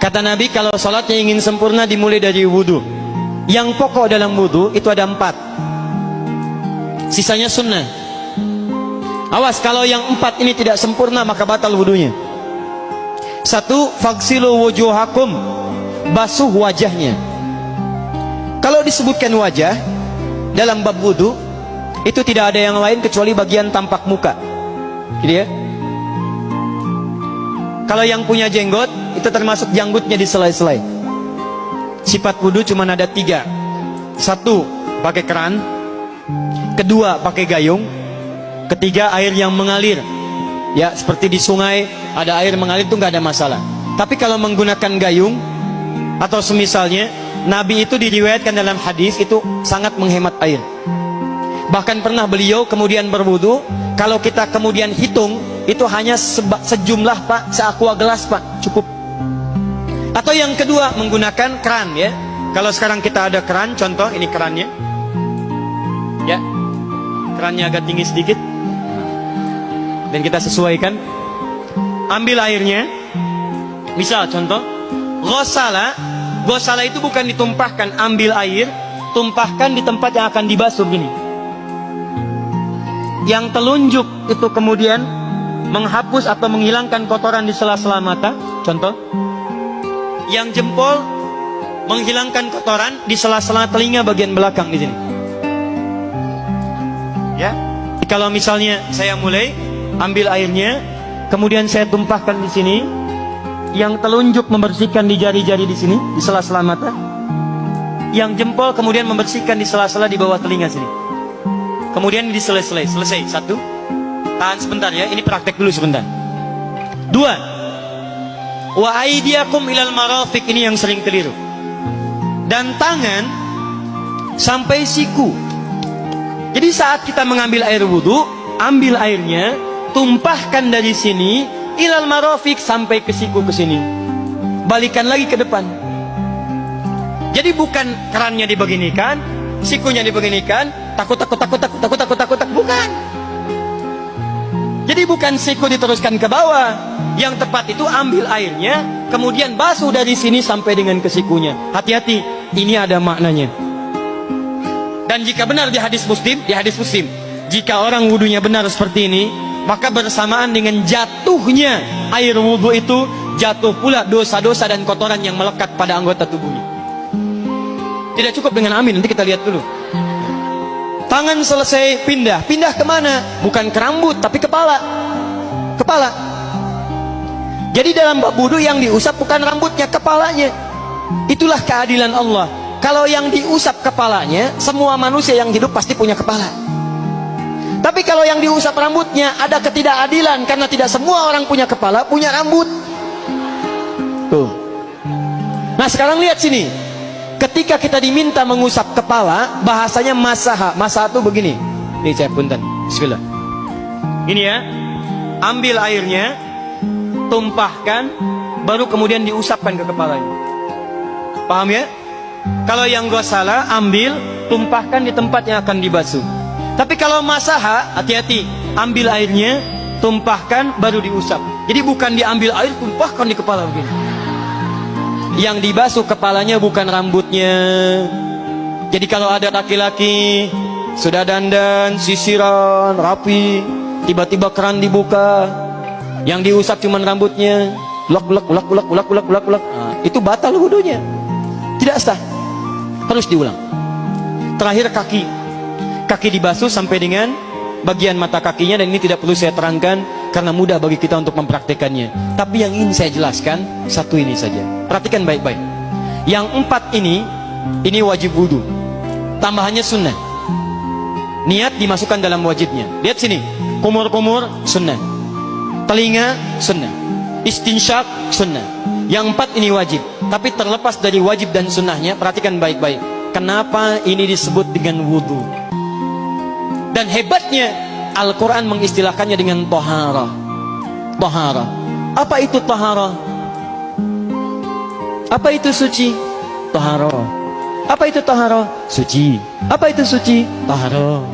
Kata Nabi, kalau sholatnya ingin sempurna dimulai dari wudhu. Yang pokok dalam wudhu itu ada 4, sisanya sunnah. Awas, kalau yang 4 ini tidak sempurna maka batal wudhunya. 1, faghsilu wujuhakum, basuh wajahnya. Kalau disebutkan wajah dalam bab wudhu, itu tidak ada yang lain kecuali bagian tampak muka, gitu ya. Kalau yang punya jenggot, itu termasuk janggutnya di selai-selai. Sifat wudhu cuma ada 3. 1, pakai keran. 2, pakai gayung. 3, air yang mengalir. Ya, seperti di sungai ada air mengalir, itu nggak ada masalah. Tapi kalau menggunakan gayung atau semisalnya, Nabi itu diriwayatkan dalam hadis itu sangat menghemat air. Bahkan pernah beliau kemudian berwudu, kalau kita kemudian hitung, itu hanya sejumlah Pak, seaqua gelas Pak, cukup. Atau yang kedua, menggunakan keran ya. Kalau sekarang kita ada keran, contoh ini kerannya. Ya. Kerannya agak tinggi sedikit. Dan kita sesuaikan. Ambil airnya. Misal contoh, ghosala. Ghosala itu bukan ditumpahkan, ambil air, tumpahkan di tempat yang akan dibasuh gini. Yang telunjuk itu kemudian menghapus atau menghilangkan kotoran di sela-sela mata, contoh. Yang jempol menghilangkan kotoran di sela-sela telinga bagian belakang di sini. Ya. Kalau misalnya saya mulai ambil airnya, kemudian saya tumpahkan di sini. Yang telunjuk membersihkan di jari-jari di sini, di sela-sela mata. Yang jempol kemudian membersihkan di sela-sela di bawah telinga sini. Kemudian di selesai. 1. Tahan sebentar ya, ini praktek dulu sebentar. 2. Wa aidiakum ilal marafiq, ini yang sering keliru. Dan tangan sampai siku. Jadi saat kita mengambil air wudhu, ambil airnya, tumpahkan dari sini ilal marafiq sampai ke siku ke sini. Balikan lagi ke depan. Jadi bukan kerannya dibeginikan, sikunya dibeginikan, takut, bukan. Jadi bukan siku diteruskan ke bawah. Yang tepat itu ambil airnya, kemudian basuh dari sini sampai dengan ke sikunya. Hati-hati, ini ada maknanya. Dan jika benar di hadis Muslim, jika orang wudunya benar seperti ini, maka bersamaan dengan jatuhnya air wudhu itu, jatuh pula dosa-dosa dan kotoran yang melekat pada anggota tubuhnya. Tidak cukup dengan amin, nanti kita lihat dulu. Tangan selesai pindah kemana? Bukan ke rambut, tapi kepala. Jadi dalam bab wudu yang diusap bukan rambutnya, kepalanya. Itulah keadilan Allah. Kalau yang diusap kepalanya, semua manusia yang hidup pasti punya kepala. Tapi kalau yang diusap rambutnya, ada ketidakadilan, karena tidak semua orang punya kepala, punya rambut. Tuh. Nah sekarang lihat sini. Ketika kita diminta mengusap kepala, bahasanya masaha. Masaha itu begini. Ini saya punten. Bismillah. Ini ya. Ambil airnya, tumpahkan, baru kemudian diusapkan ke kepalanya. Paham ya? Kalau yang ghosala, ambil, tumpahkan di tempat yang akan dibasuh. Tapi kalau masaha, hati-hati, ambil airnya, tumpahkan, baru diusap. Jadi bukan diambil air, tumpahkan di kepala begini. Yang dibasuh kepalanya bukan rambutnya. Jadi kalau ada laki-laki sudah dandan, sisiran, rapi, tiba-tiba keran dibuka, yang diusap cuma rambutnya, ulak. Nah, itu batal wudunya, tidak sah, harus diulang. Terakhir kaki dibasuh sampai dengan bagian mata kakinya, dan ini tidak perlu saya terangkan karena mudah bagi kita untuk mempraktekannya. Tapi yang ingin saya jelaskan satu ini saja. Perhatikan baik-baik. Yang 4 ini wajib wudhu. Tambahannya sunnah. Niat dimasukkan dalam wajibnya. Lihat sini. Kumur-kumur sunnah. Telinga sunnah. Istinsyak sunnah. Yang 4 ini wajib. Tapi terlepas dari wajib dan sunnahnya, perhatikan baik-baik. Kenapa ini disebut dengan wudhu? Dan hebatnya Al-Quran mengistilahkannya dengan toharah. Toharah. Apa itu toharah? Apa itu suci? Toharah. Apa itu toharah? Suci. Apa itu suci? Toharah.